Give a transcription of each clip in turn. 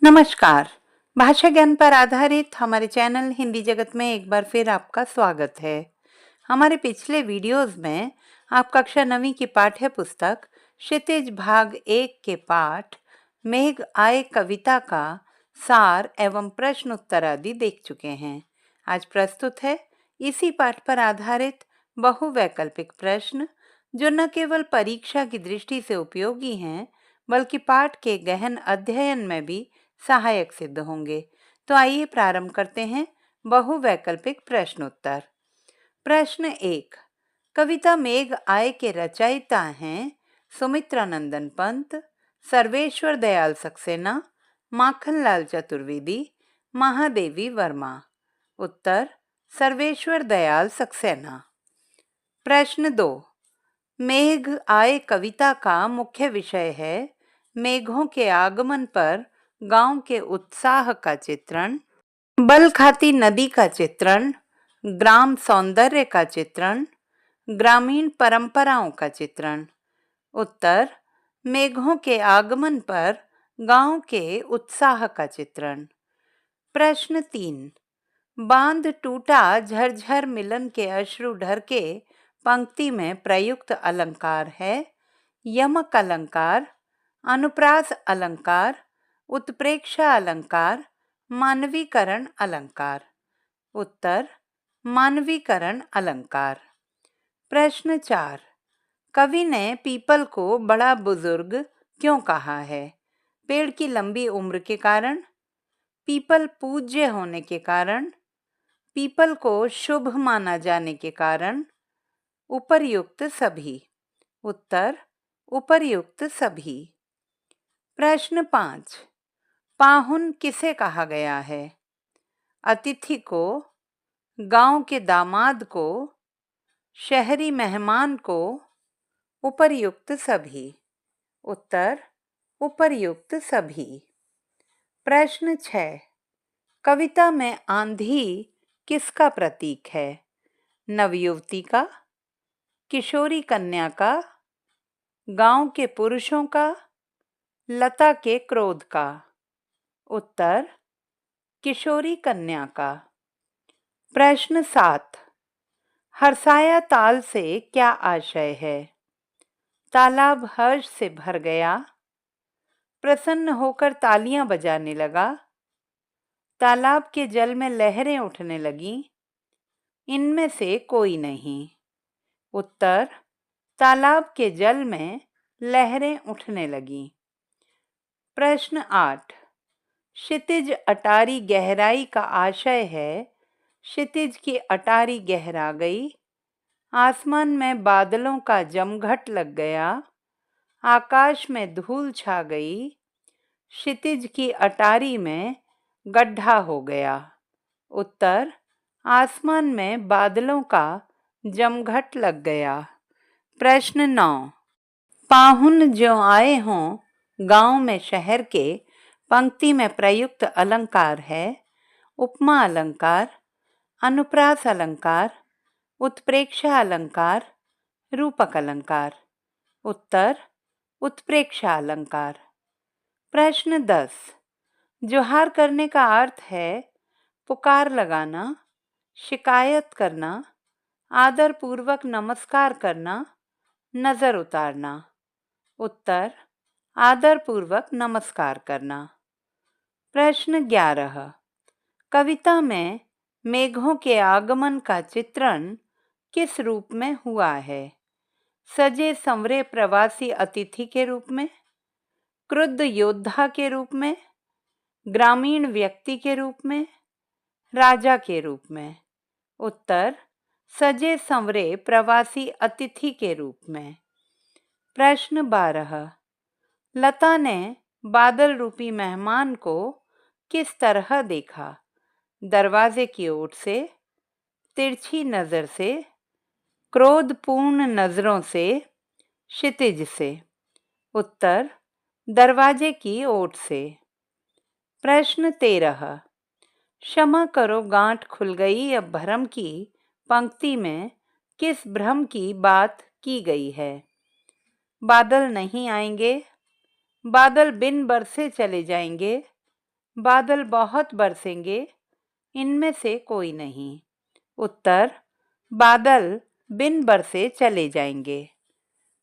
नमस्कार। भाषा ज्ञान पर आधारित हमारे चैनल हिंदी जगत में एक बार फिर आपका स्वागत है। हमारे पिछले वीडियोस में आप कक्षा 9वीं की पाठ्य पुस्तक क्षितिज भाग 1 के पाठ मेघ आए कविता का सार एवं प्रश्न उत्तर आदि देख चुके हैं। आज प्रस्तुत है इसी पाठ पर आधारित बहुवैकल्पिक प्रश्न, जो न केवल परीक्षा की दृष्टि से उपयोगी हैं, बल्कि पाठ के गहन अध्ययन में भी सहायक सिद्ध होंगे। तो आइए प्रारंभ करते हैं बहुवैकल्पिक प्रश्नोत्तर। प्रश्न 1। कविता मेघ आए के रचयिता हैं सुमित्रा नंदन पंत, सर्वेश्वर दयाल सक्सेना, माखनलाल चतुर्वेदी, महादेवी वर्मा। उत्तर सर्वेश्वर दयाल सक्सेना। प्रश्न 2। मेघ आए कविता का मुख्य विषय है मेघों के आगमन पर गांव के उत्साह का चित्रण, बल खाती नदी का चित्रण, ग्राम सौंदर्य का चित्रण, ग्रामीण परंपराओं का चित्रण। उत्तर मेघों के आगमन पर गांव के उत्साह का चित्रण। प्रश्न 3। बांध टूटा झरझर मिलन के अश्रु ढर के पंक्ति में प्रयुक्त अलंकार है यमक अलंकार, अनुप्रास अलंकार, उत्प्रेक्षा अलंकार, मानवीकरण अलंकार। उत्तर मानवीकरण अलंकार। प्रश्न 4। कवि ने पीपल को बड़ा बुजुर्ग क्यों कहा है? पेड़ की लंबी उम्र के कारण, पीपल पूज्य होने के कारण, पीपल को शुभ माना जाने के कारण, उपर्युक्त सभी। उत्तर उपर्युक्त सभी। प्रश्न 5। पाहुन किसे कहा गया है? अतिथि को, गांव के दामाद को, शहरी मेहमान को, उपर्युक्त सभी। उत्तर उपर्युक्त सभी। प्रश्न 6। कविता में आंधी किसका प्रतीक है? नवयुवती का, किशोरी कन्या का, गांव के पुरुषों का, लता के क्रोध का। उत्तर किशोरी कन्या का। प्रश्न 7। हर्षाया ताल से क्या आशय है? तालाब हर्ष से भर गया, प्रसन्न होकर तालियां बजाने लगा, तालाब के जल में लहरें उठने लगीं, इनमें से कोई नहीं। उत्तर तालाब के जल में लहरें उठने लगीं। प्रश्न 8। क्षितिज अटारी गहराई का आशय है क्षितिज की अटारी गहरा गई, आसमान में बादलों का जमघट लग गया, आकाश में धूल छा गई, क्षितिज की अटारी में गड्ढा हो गया। उत्तर आसमान में बादलों का जमघट लग गया। प्रश्न 9। पाहुन जो आए हों गांव में शहर के पंक्ति में प्रयुक्त अलंकार है उपमा अलंकार, अनुप्रास अलंकार, उत्प्रेक्षा अलंकार, रूपक अलंकार। उत्तर उत्प्रेक्षा अलंकार। प्रश्न 10। जोहार करने का अर्थ है पुकार लगाना, शिकायत करना, आदर पूर्वक नमस्कार करना, नजर उतारना। उत्तर आदर पूर्वक नमस्कार करना। प्रश्न 11। कविता में मेघों के आगमन का चित्रण किस रूप में हुआ है? सजे संवरे प्रवासी अतिथि के रूप में, क्रुद्ध योद्धा के रूप में, ग्रामीण व्यक्ति के रूप में, राजा के रूप में। उत्तर सजे संवरे प्रवासी अतिथि के रूप में। प्रश्न 12। लता ने बादल रूपी मेहमान को किस तरह देखा? दरवाजे की ओर से, तिरछी नजर से, क्रोधपूर्ण नजरों से, क्षितिज से। उत्तर दरवाजे की ओर से। प्रश्न 13। क्षमा करो गांठ खुल गई अब भरम की पंक्ति में किस भ्रम की बात की गई है? बादल नहीं आएंगे, बादल बिन बरसे चले जाएंगे, बादल बहुत बरसेंगे, इनमें से कोई नहीं। उत्तर, बादल बिन बरसे चले जाएंगे।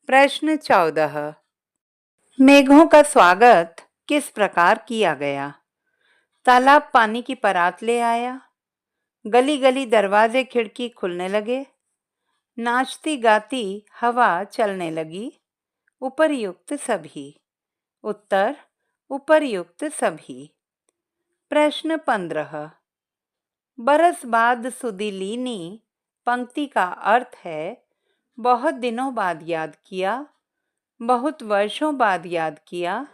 प्रश्न 14। मेघों का स्वागत किस प्रकार किया गया? तालाब पानी की परात ले आया, गली गली दरवाजे खिड़की खुलने लगे, नाचती गाती हवा चलने लगी, उपर्युक्त सभी। उत्तर, उपर्युक्त सभी। प्रश्न 15। बरस बाद सुधी लीनी पंक्ति का अर्थ है बहुत दिनों बाद याद किया, बहुत वर्षों बाद याद किया,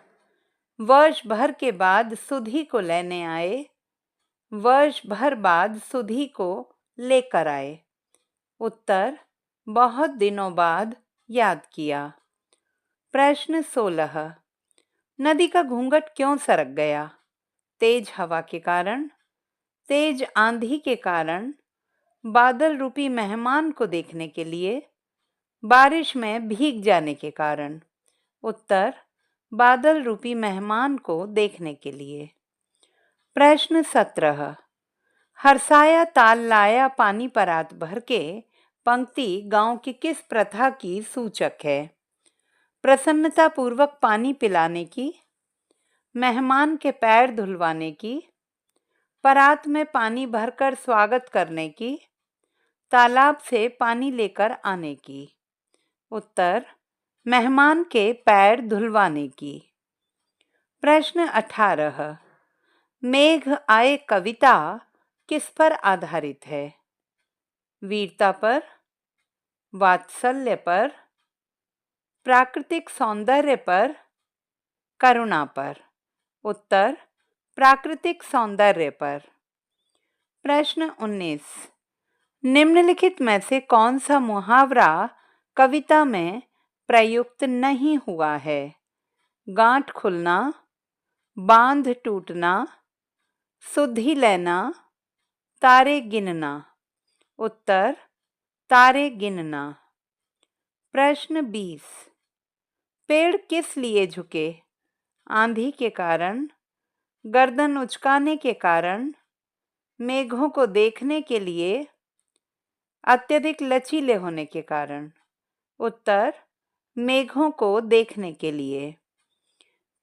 वर्ष भर के बाद सुधी को लेने आए, वर्ष भर बाद सुधी को लेकर आए। उत्तर, बहुत दिनों बाद याद किया। प्रश्न 16। नदी का घूंघट क्यों सरक गया? तेज हवा के कारण, तेज आंधी के कारण, बादल रूपी मेहमान को देखने के लिए, बारिश में भीग जाने के कारण। उत्तर, बादल रूपी मेहमान को देखने के लिए। प्रश्न 17। हरसाया ताल लाया पानी परात भर के पंक्ति गांव की किस प्रथा की सूचक है? प्रसन्नता पूर्वक पानी पिलाने की, मेहमान के पैर धुलवाने की, परात में पानी भरकर स्वागत करने की, तालाब से पानी लेकर आने की। उत्तर, मेहमान के पैर धुलवाने की। प्रश्न 18। मेघ आए कविता किस पर आधारित है? वीरता पर, वात्सल्य पर, प्राकृतिक सौंदर्य पर, करुणा पर। उत्तर, प्राकृतिक सौंदर्य पर। प्रश्न 19। निम्नलिखित में से कौन सा मुहावरा कविता में प्रयुक्त नहीं हुआ है? गांठ खुलना, बांध टूटना, सुधि लेना, तारे गिनना। उत्तर, तारे गिनना। प्रश्न 20। पेड़ किस लिए झुके? आंधी के कारण, गर्दन उचकाने के कारण, मेघों को देखने के लिए, अत्यधिक लचीले होने के कारण। उत्तर, मेघों को देखने के लिए।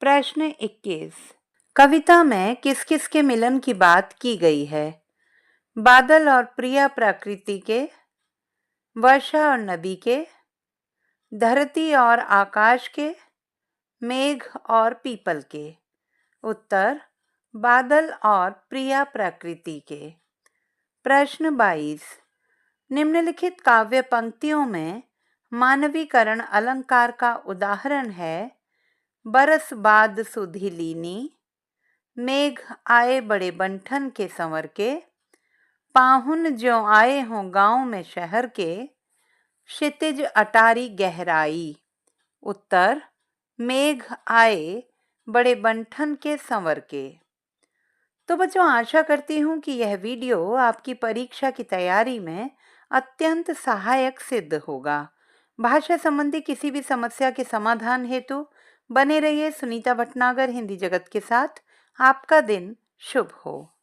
प्रश्न 21। कविता में किस किस के मिलन की बात की गई है? बादल और प्रिया प्रकृति के, वर्षा और नदी के, धरती और आकाश के, मेघ और पीपल के। उत्तर, बादल और प्रिया प्रकृति के। प्रश्न 22। निम्नलिखित काव्य पंक्तियों में मानवीकरण अलंकार का उदाहरण है बरस बाद सुधी लीनी, मेघ आए बड़े बंठन के संवर के, पाहुन ज्यों आए हों गांव में शहर के, क्षितिज अटारी गहराई। उत्तर, मेघ आए बड़े बंठन के संवर के। तो बच्चों, आशा करती हूँ कि यह वीडियो आपकी परीक्षा की तैयारी में अत्यंत सहायक सिद्ध होगा। भाषा संबंधी किसी भी समस्या के समाधान हेतु बने रहिए सुनीता भटनागर हिंदी जगत के साथ। आपका दिन शुभ हो।